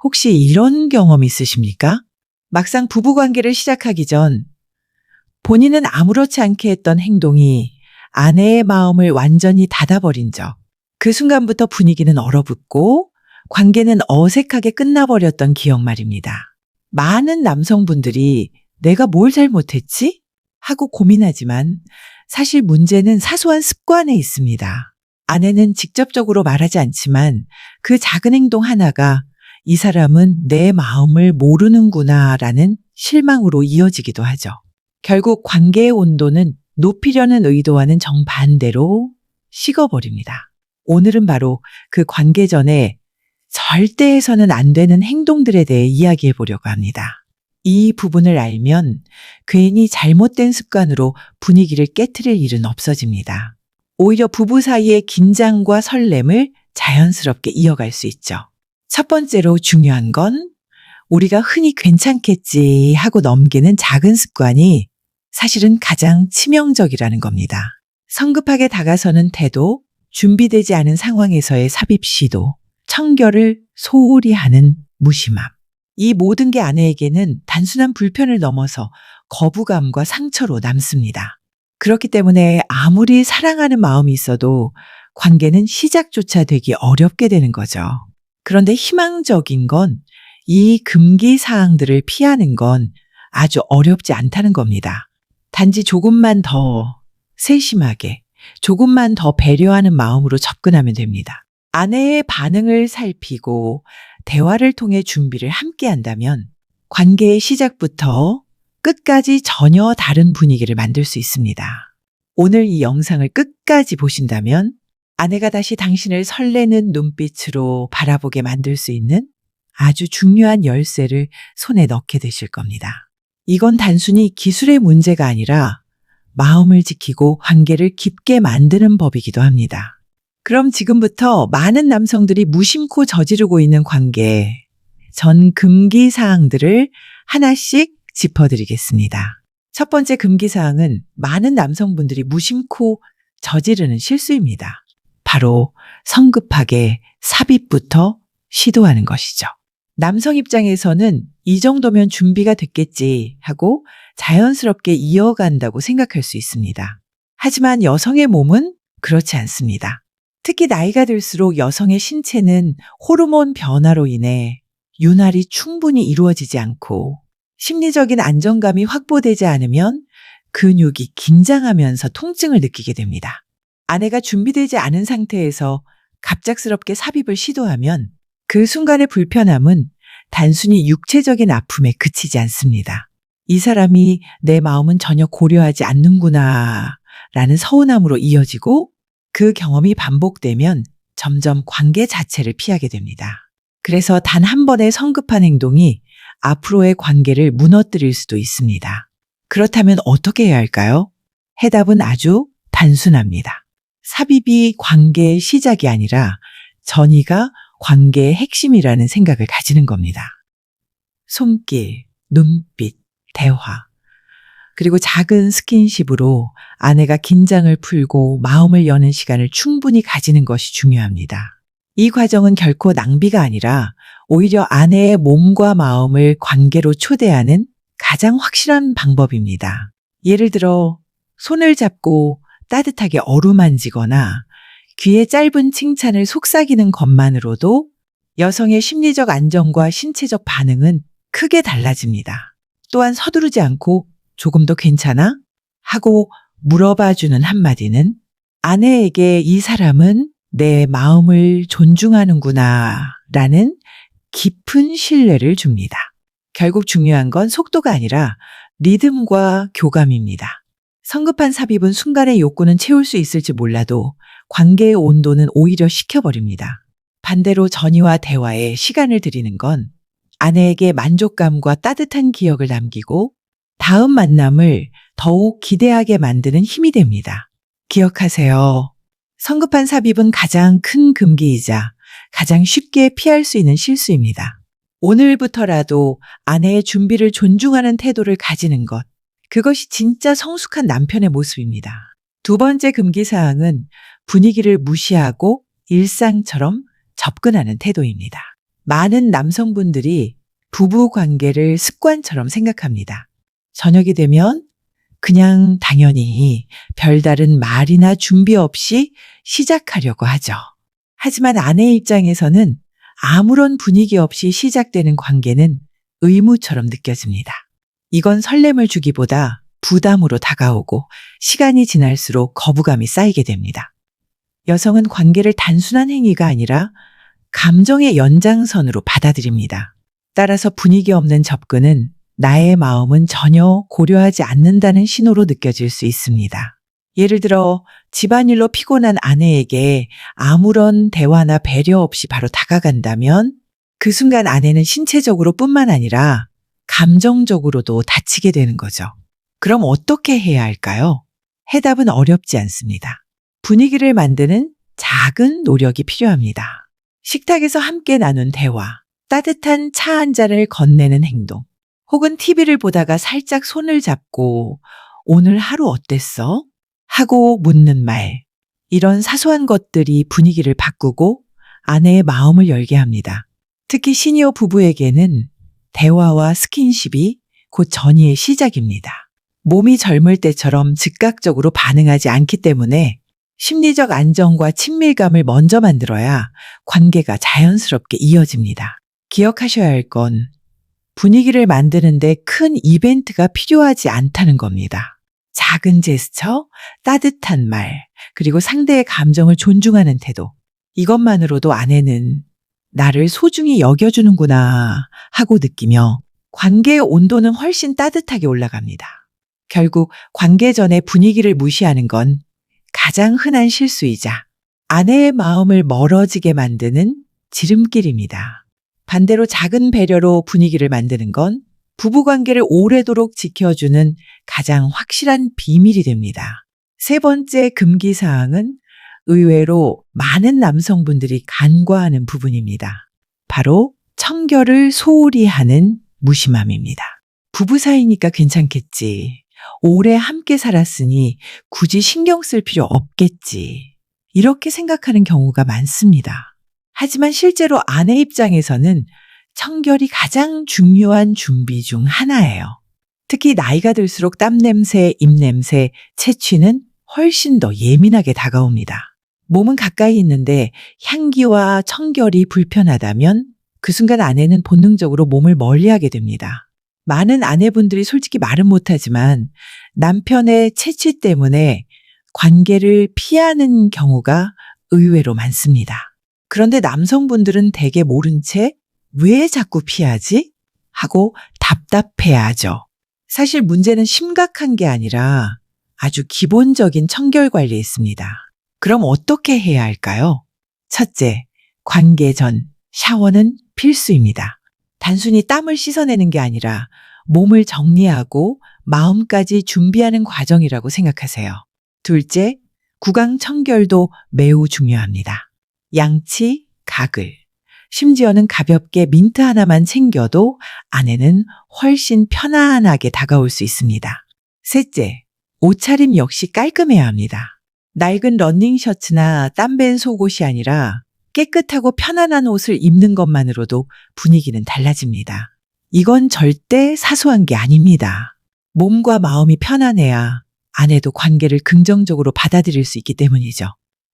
혹시 이런 경험 있으십니까? 막상 부부관계를 시작하기 전 본인은 아무렇지 않게 했던 행동이 아내의 마음을 완전히 닫아버린 적. 그 순간부터 분위기는 얼어붙고 관계는 어색하게 끝나버렸던 기억 말입니다. 많은 남성분들이 내가 뭘 잘못했지? 하고 고민하지만 사실 문제는 사소한 습관에 있습니다. 아내는 직접적으로 말하지 않지만 그 작은 행동 하나가 이 사람은 내 마음을 모르는구나라는 실망으로 이어지기도 하죠. 결국 관계의 온도는 높이려는 의도와는 정반대로 식어버립니다. 오늘은 바로 그 관계 전에 절대 해서는 안 되는 행동들에 대해 이야기해 보려고 합니다. 이 부분을 알면 괜히 잘못된 습관으로 분위기를 깨트릴 일은 없어집니다. 오히려 부부 사이의 긴장과 설렘을 자연스럽게 이어갈 수 있죠. 첫 번째로 중요한 건 우리가 흔히 괜찮겠지 하고 넘기는 작은 습관이 사실은 가장 치명적이라는 겁니다. 성급하게 다가서는 태도, 준비되지 않은 상황에서의 삽입 시도, 청결을 소홀히 하는 무심함. 이 모든 게 아내에게는 단순한 불편을 넘어서 거부감과 상처로 남습니다. 그렇기 때문에 아무리 사랑하는 마음이 있어도 관계는 시작조차 되기 어렵게 되는 거죠. 그런데 희망적인 건 이 금기 사항들을 피하는 건 아주 어렵지 않다는 겁니다. 단지 조금만 더 세심하게, 조금만 더 배려하는 마음으로 접근하면 됩니다. 아내의 반응을 살피고 대화를 통해 준비를 함께 한다면 관계의 시작부터 끝까지 전혀 다른 분위기를 만들 수 있습니다. 오늘 이 영상을 끝까지 보신다면 아내가 다시 당신을 설레는 눈빛으로 바라보게 만들 수 있는 아주 중요한 열쇠를 손에 넣게 되실 겁니다. 이건 단순히 기술의 문제가 아니라 마음을 지키고 관계를 깊게 만드는 법이기도 합니다. 그럼 지금부터 많은 남성들이 무심코 저지르고 있는 관계, 전 금기 사항들을 하나씩 짚어드리겠습니다. 첫 번째 금기 사항은 많은 남성분들이 무심코 저지르는 실수입니다. 바로 성급하게 삽입부터 시도하는 것이죠. 남성 입장에서는 이 정도면 준비가 됐겠지 하고 자연스럽게 이어간다고 생각할 수 있습니다. 하지만 여성의 몸은 그렇지 않습니다. 특히 나이가 들수록 여성의 신체는 호르몬 변화로 인해 윤활이 충분히 이루어지지 않고 심리적인 안정감이 확보되지 않으면 근육이 긴장하면서 통증을 느끼게 됩니다. 아내가 준비되지 않은 상태에서 갑작스럽게 삽입을 시도하면 그 순간의 불편함은 단순히 육체적인 아픔에 그치지 않습니다. 이 사람이 내 마음은 전혀 고려하지 않는구나 라는 서운함으로 이어지고 그 경험이 반복되면 점점 관계 자체를 피하게 됩니다. 그래서 단 한 번의 성급한 행동이 앞으로의 관계를 무너뜨릴 수도 있습니다. 그렇다면 어떻게 해야 할까요? 해답은 아주 단순합니다. 삽입이 관계의 시작이 아니라 전이가 관계의 핵심이라는 생각을 가지는 겁니다. 손길, 눈빛, 대화, 그리고 작은 스킨십으로 아내가 긴장을 풀고 마음을 여는 시간을 충분히 가지는 것이 중요합니다. 이 과정은 결코 낭비가 아니라 오히려 아내의 몸과 마음을 관계로 초대하는 가장 확실한 방법입니다. 예를 들어 손을 잡고 따뜻하게 어루만지거나 귀에 짧은 칭찬을 속삭이는 것만으로도 여성의 심리적 안정과 신체적 반응은 크게 달라집니다. 또한 서두르지 않고 조금 더 괜찮아? 하고 물어봐주는 한마디는 아내에게 이 사람은 내 마음을 존중하는구나 라는 깊은 신뢰를 줍니다. 결국 중요한 건 속도가 아니라 리듬과 교감입니다. 성급한 삽입은 순간의 욕구는 채울 수 있을지 몰라도 관계의 온도는 오히려 식혀버립니다. 반대로 전이와 대화에 시간을 들이는 건 아내에게 만족감과 따뜻한 기억을 남기고 다음 만남을 더욱 기대하게 만드는 힘이 됩니다. 기억하세요. 성급한 삽입은 가장 큰 금기이자 가장 쉽게 피할 수 있는 실수입니다. 오늘부터라도 아내의 준비를 존중하는 태도를 가지는 것, 그것이 진짜 성숙한 남편의 모습입니다. 두 번째 금기사항은 분위기를 무시하고 일상처럼 접근하는 태도입니다. 많은 남성분들이 부부 관계를 습관처럼 생각합니다. 저녁이 되면 그냥 당연히 별다른 말이나 준비 없이 시작하려고 하죠. 하지만 아내의 입장에서는 아무런 분위기 없이 시작되는 관계는 의무처럼 느껴집니다. 이건 설렘을 주기보다 부담으로 다가오고 시간이 지날수록 거부감이 쌓이게 됩니다. 여성은 관계를 단순한 행위가 아니라 감정의 연장선으로 받아들입니다. 따라서 분위기 없는 접근은 나의 마음은 전혀 고려하지 않는다는 신호로 느껴질 수 있습니다. 예를 들어 집안일로 피곤한 아내에게 아무런 대화나 배려 없이 바로 다가간다면 그 순간 아내는 신체적으로 뿐만 아니라 감정적으로도 다치게 되는 거죠. 그럼 어떻게 해야 할까요? 해답은 어렵지 않습니다. 분위기를 만드는 작은 노력이 필요합니다. 식탁에서 함께 나눈 대화, 따뜻한 차 한 잔을 건네는 행동, 혹은 TV를 보다가 살짝 손을 잡고 오늘 하루 어땠어? 하고 묻는 말. 이런 사소한 것들이 분위기를 바꾸고 아내의 마음을 열게 합니다. 특히 시니어 부부에게는 대화와 스킨십이 곧 전이의 시작입니다. 몸이 젊을 때처럼 즉각적으로 반응하지 않기 때문에 심리적 안정과 친밀감을 먼저 만들어야 관계가 자연스럽게 이어집니다. 기억하셔야 할 건 분위기를 만드는데 큰 이벤트가 필요하지 않다는 겁니다. 작은 제스처, 따뜻한 말, 그리고 상대의 감정을 존중하는 태도. 이것만으로도 아내는 나를 소중히 여겨주는구나 하고 느끼며 관계의 온도는 훨씬 따뜻하게 올라갑니다. 결국 관계 전에 분위기를 무시하는 건 가장 흔한 실수이자 아내의 마음을 멀어지게 만드는 지름길입니다. 반대로 작은 배려로 분위기를 만드는 건 부부관계를 오래도록 지켜주는 가장 확실한 비밀이 됩니다. 세 번째 금기사항은 의외로 많은 남성분들이 간과하는 부분입니다. 바로 청결을 소홀히 하는 무심함입니다. 부부 사이니까 괜찮겠지. 오래 함께 살았으니 굳이 신경 쓸 필요 없겠지. 이렇게 생각하는 경우가 많습니다. 하지만 실제로 아내 입장에서는 청결이 가장 중요한 준비 중 하나예요. 특히 나이가 들수록 땀 냄새, 입 냄새, 체취는 훨씬 더 예민하게 다가옵니다. 몸은 가까이 있는데 향기와 청결이 불편하다면 그 순간 아내는 본능적으로 몸을 멀리하게 됩니다. 많은 아내분들이 솔직히 말은 못하지만 남편의 체취 때문에 관계를 피하는 경우가 의외로 많습니다. 그런데 남성분들은 대개 모른 채 왜 자꾸 피하지? 하고 답답해하죠. 사실 문제는 심각한 게 아니라 아주 기본적인 청결 관리에 있습니다. 그럼 어떻게 해야 할까요? 첫째, 관계 전 샤워는 필수입니다. 단순히 땀을 씻어내는 게 아니라 몸을 정리하고 마음까지 준비하는 과정이라고 생각하세요. 둘째, 구강 청결도 매우 중요합니다. 양치, 가글, 심지어는 가볍게 민트 하나만 챙겨도 아내는 훨씬 편안하게 다가올 수 있습니다. 셋째, 옷차림 역시 깔끔해야 합니다. 낡은 러닝 셔츠나 땀밴 속옷이 아니라 깨끗하고 편안한 옷을 입는 것만으로도 분위기는 달라집니다. 이건 절대 사소한 게 아닙니다. 몸과 마음이 편안해야 아내도 관계를 긍정적으로 받아들일 수 있기 때문이죠.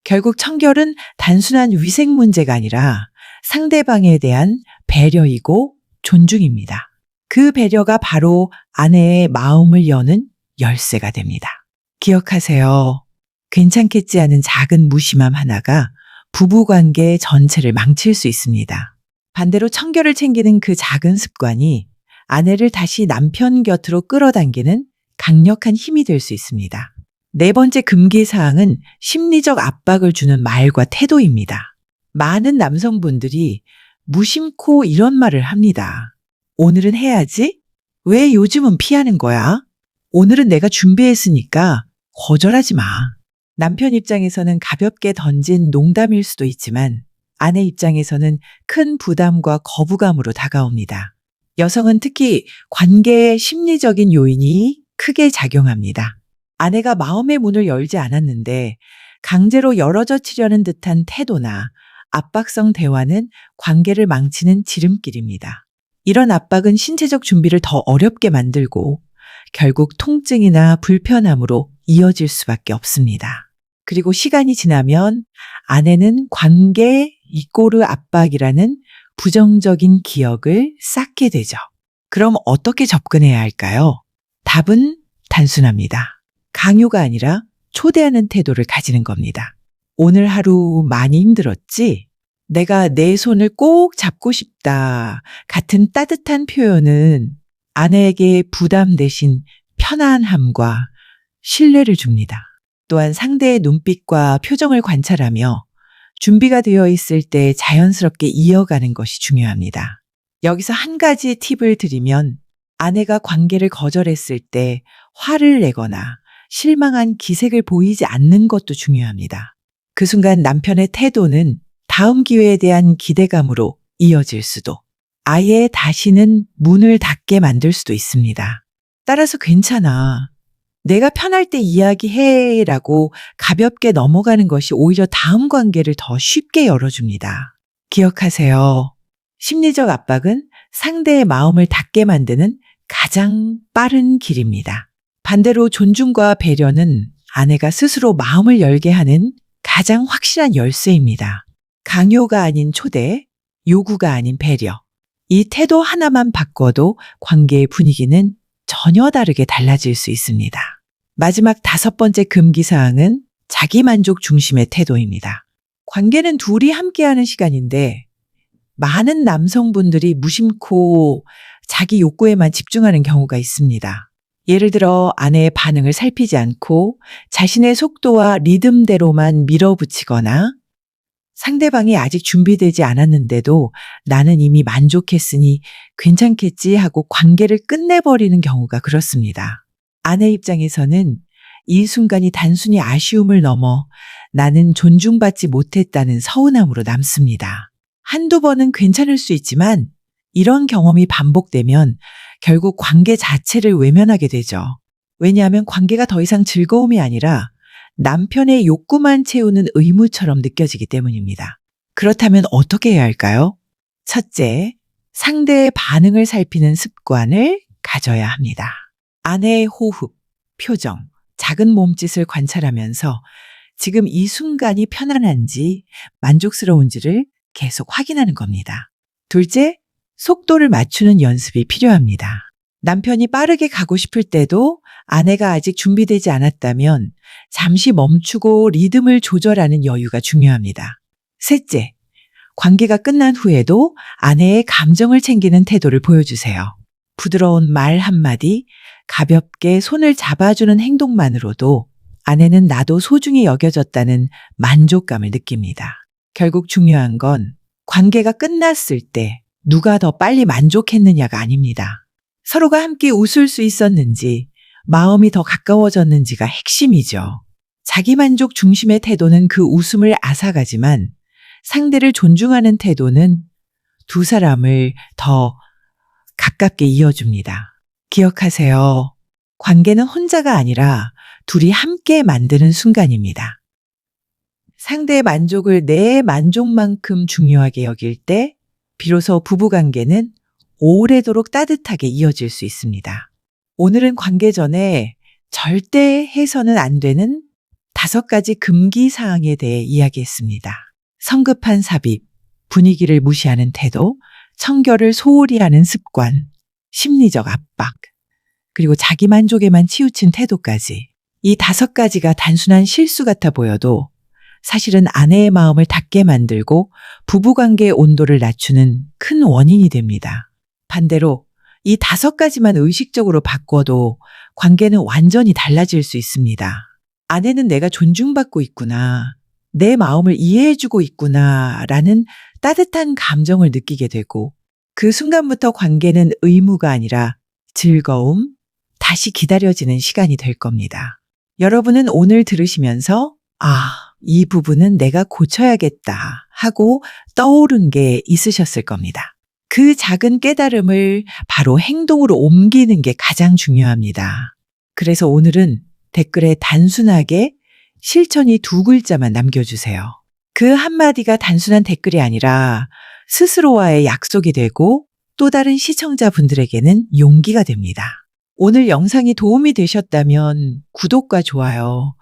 결국 청결은 단순한 위생 문제가 아니라 상대방에 대한 배려이고 존중입니다. 그 배려가 바로 아내의 마음을 여는 열쇠가 됩니다. 기억하세요. 괜찮겠지 하는 작은 무심함 하나가 부부관계 전체를 망칠 수 있습니다. 반대로 청결을 챙기는 그 작은 습관이 아내를 다시 남편 곁으로 끌어당기는 강력한 힘이 될 수 있습니다. 네 번째 금기사항은 심리적 압박을 주는 말과 태도입니다. 많은 남성분들이 무심코 이런 말을 합니다. 오늘은 해야지? 왜 요즘은 피하는 거야? 오늘은 내가 준비했으니까 거절하지 마. 남편 입장에서는 가볍게 던진 농담일 수도 있지만 아내 입장에서는 큰 부담과 거부감으로 다가옵니다. 여성은 특히 관계의 심리적인 요인이 크게 작용합니다. 아내가 마음의 문을 열지 않았는데 강제로 열어젖히려는 듯한 태도나 압박성 대화는 관계를 망치는 지름길입니다. 이런 압박은 신체적 준비를 더 어렵게 만들고 결국 통증이나 불편함으로 이어질 수밖에 없습니다. 그리고 시간이 지나면 아내는 관계 이꼬르 압박이라는 부정적인 기억을 쌓게 되죠. 그럼 어떻게 접근해야 할까요? 답은 단순합니다. 강요가 아니라 초대하는 태도를 가지는 겁니다. 오늘 하루 많이 힘들었지? 내가 내 손을 꼭 잡고 싶다 같은 따뜻한 표현은 아내에게 부담 대신 편안함과 신뢰를 줍니다. 또한 상대의 눈빛과 표정을 관찰하며 준비가 되어 있을 때 자연스럽게 이어가는 것이 중요합니다. 여기서 한 가지 팁을 드리면 아내가 관계를 거절했을 때 화를 내거나 실망한 기색을 보이지 않는 것도 중요합니다. 그 순간 남편의 태도는 다음 기회에 대한 기대감으로 이어질 수도, 아예 다시는 문을 닫게 만들 수도 있습니다. 따라서 괜찮아. 내가 편할 때 이야기해라고 가볍게 넘어가는 것이 오히려 다음 관계를 더 쉽게 열어줍니다. 기억하세요. 심리적 압박은 상대의 마음을 닫게 만드는 가장 빠른 길입니다. 반대로 존중과 배려는 아내가 스스로 마음을 열게 하는 가장 확실한 열쇠입니다. 강요가 아닌 초대, 요구가 아닌 배려. 이 태도 하나만 바꿔도 관계의 분위기는 전혀 다르게 달라질 수 있습니다. 마지막 5번째 금기사항은 자기만족 중심의 태도입니다. 관계는 둘이 함께하는 시간인데 많은 남성분들이 무심코 자기 욕구에만 집중하는 경우가 있습니다. 예를 들어 아내의 반응을 살피지 않고 자신의 속도와 리듬대로만 밀어붙이거나 상대방이 아직 준비되지 않았는데도 나는 이미 만족했으니 괜찮겠지 하고 관계를 끝내버리는 경우가 그렇습니다. 아내 입장에서는 이 순간이 단순히 아쉬움을 넘어 나는 존중받지 못했다는 서운함으로 남습니다. 한두 번은 괜찮을 수 있지만 이런 경험이 반복되면 결국 관계 자체를 외면하게 되죠. 왜냐하면 관계가 더 이상 즐거움이 아니라 남편의 욕구만 채우는 의무처럼 느껴지기 때문입니다. 그렇다면 어떻게 해야 할까요? 첫째, 상대의 반응을 살피는 습관을 가져야 합니다. 아내의 호흡, 표정, 작은 몸짓을 관찰하면서 지금 이 순간이 편안한지 만족스러운지를 계속 확인하는 겁니다. 둘째, 속도를 맞추는 연습이 필요합니다. 남편이 빠르게 가고 싶을 때도 아내가 아직 준비되지 않았다면 잠시 멈추고 리듬을 조절하는 여유가 중요합니다. 셋째, 관계가 끝난 후에도 아내의 감정을 챙기는 태도를 보여주세요. 부드러운 말 한마디, 가볍게 손을 잡아주는 행동만으로도 아내는 나도 소중히 여겨졌다는 만족감을 느낍니다. 결국 중요한 건 관계가 끝났을 때 누가 더 빨리 만족했느냐가 아닙니다. 서로가 함께 웃을 수 있었는지, 마음이 더 가까워졌는지가 핵심이죠. 자기만족 중심의 태도는 그 웃음을 앗아가지만 상대를 존중하는 태도는 두 사람을 더 가깝게 이어줍니다. 기억하세요. 관계는 혼자가 아니라 둘이 함께 만드는 순간입니다. 상대의 만족을 내 만족만큼 중요하게 여길 때 비로소 부부관계는 오래도록 따뜻하게 이어질 수 있습니다. 오늘은 관계 전에 절대 해서는 안 되는 5가지 금기사항에 대해 이야기했습니다. 성급한 삽입, 분위기를 무시하는 태도, 청결을 소홀히 하는 습관, 심리적 압박, 그리고 자기만족에만 치우친 태도까지. 이 5가지가 단순한 실수 같아 보여도 사실은 아내의 마음을 닫게 만들고 부부관계의 온도를 낮추는 큰 원인이 됩니다. 반대로 이 5가지만 의식적으로 바꿔도 관계는 완전히 달라질 수 있습니다. 아내는 내가 존중받고 있구나, 내 마음을 이해해주고 있구나 라는 따뜻한 감정을 느끼게 되고 그 순간부터 관계는 의무가 아니라 즐거움, 다시 기다려지는 시간이 될 겁니다. 여러분은 오늘 들으시면서 이 부분은 내가 고쳐야겠다 하고 떠오른 게 있으셨을 겁니다. 그 작은 깨달음을 바로 행동으로 옮기는 게 가장 중요합니다. 그래서 오늘은 댓글에 단순하게 실천이 2글자만 남겨주세요. 그 한마디가 단순한 댓글이 아니라 스스로와의 약속이 되고 또 다른 시청자분들에게는 용기가 됩니다. 오늘 영상이 도움이 되셨다면 구독과 좋아요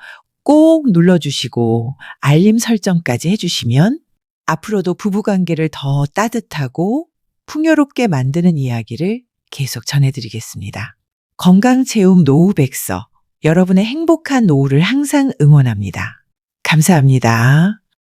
꼭 눌러주시고 알림 설정까지 해주시면 앞으로도 부부관계를 더 따뜻하고 풍요롭게 만드는 이야기를 계속 전해드리겠습니다. 건강체험 노후백서, 여러분의 행복한 노후를 항상 응원합니다. 감사합니다.